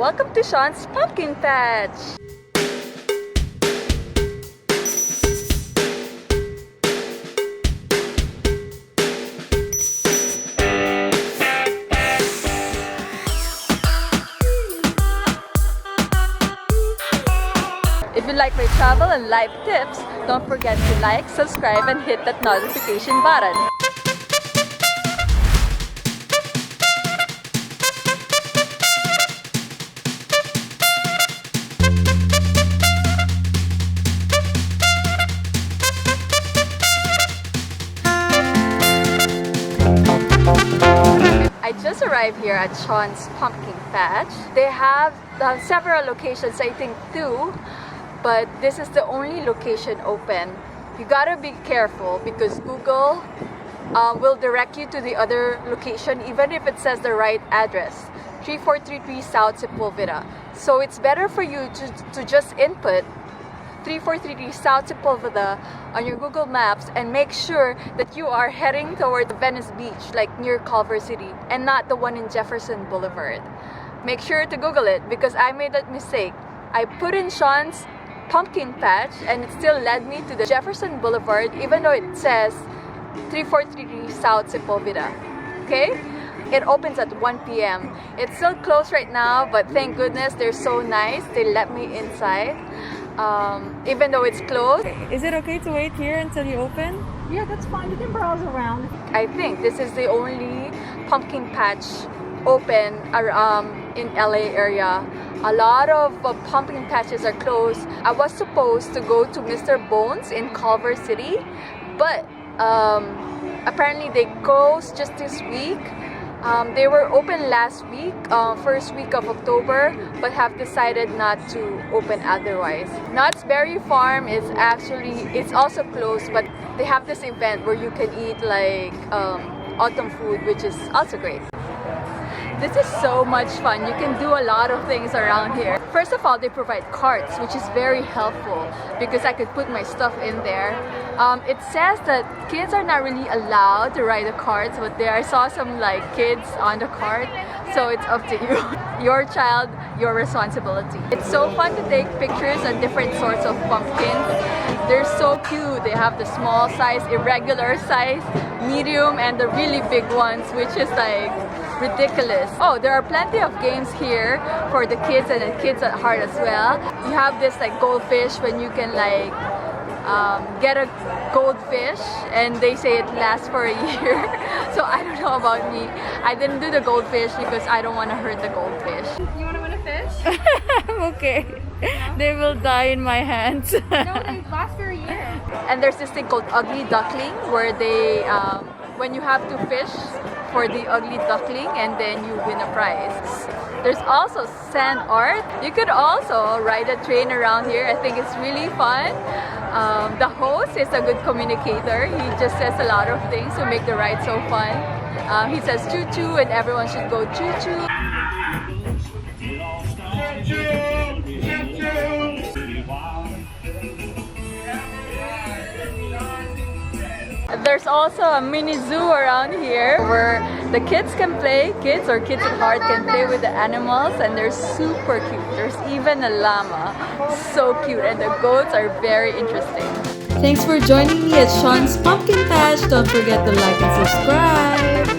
Welcome to Shawn's Pumpkin Patch! If you like my travel and life tips, don't forget to like, subscribe, and hit that notification button. I just arrived here at Shawn's Pumpkin Patch. They have several locations, I think 2. But this is the only location open. You gotta be careful because Google will direct you to the other location even if it says the right address, 3433 South Sepulveda. So it's better for you to just input 3433 South Sepulveda on your Google Maps and make sure that you are heading towards Venice Beach, like near Culver City, and not the one in Jefferson Boulevard. Make sure to Google it because I made that mistake. I put in Shawn's Pumpkin Patch and it still led me to the Jefferson Boulevard even though it says 3433 South Sepulveda. Okay? It opens at 1 p.m. It's still closed right now, but thank goodness they're so nice. They let me inside even though it's closed. Is it okay to wait here until you open? Yeah, that's fine. You can browse around. I think this is the only pumpkin patch open in LA area. A lot of pumpkin patches are closed. I was supposed to go to Mr. Bones in Culver City, but apparently they closed just this week. They were open last week, first week of October, but have decided not to open otherwise. Knott's Berry Farm is it's also closed, but they have this event where you can eat like autumn food, which is also great. This is so much fun. You can do a lot of things around here. First of all, they provide carts, which is very helpful because I could put my stuff in there. It says that kids are not really allowed to ride the carts, but I saw some like kids on the cart, so it's up to you. Your child, your responsibility. It's so fun to take pictures of different sorts of pumpkins. They're so cute. They have the small size, irregular size, medium, and the really big ones, which is like ridiculous. Oh, there are plenty of games here for the kids and the kids at heart as well. You have this like goldfish when you can like get a goldfish and they say it lasts for a year. So I don't know about me. I didn't do the goldfish because I don't want to hurt the goldfish. You want to win a fish? Okay. They will die in my hands. No, they last for a year. And there's this thing called ugly duckling where they when you have to fish for the ugly duckling and then you win a prize. There's also sand art. You could also ride a train around here. I think it's really fun. The host is a good communicator. He just says a lot of things to make the ride so fun. He says choo choo and everyone should go choo choo. There's also a mini zoo around here where the kids can play, kids at heart can play with the animals, and they're super cute. There's even a llama, so cute, and the goats are very interesting. Thanks for joining me at Shawn's Pumpkin Patch. Don't forget to like and subscribe.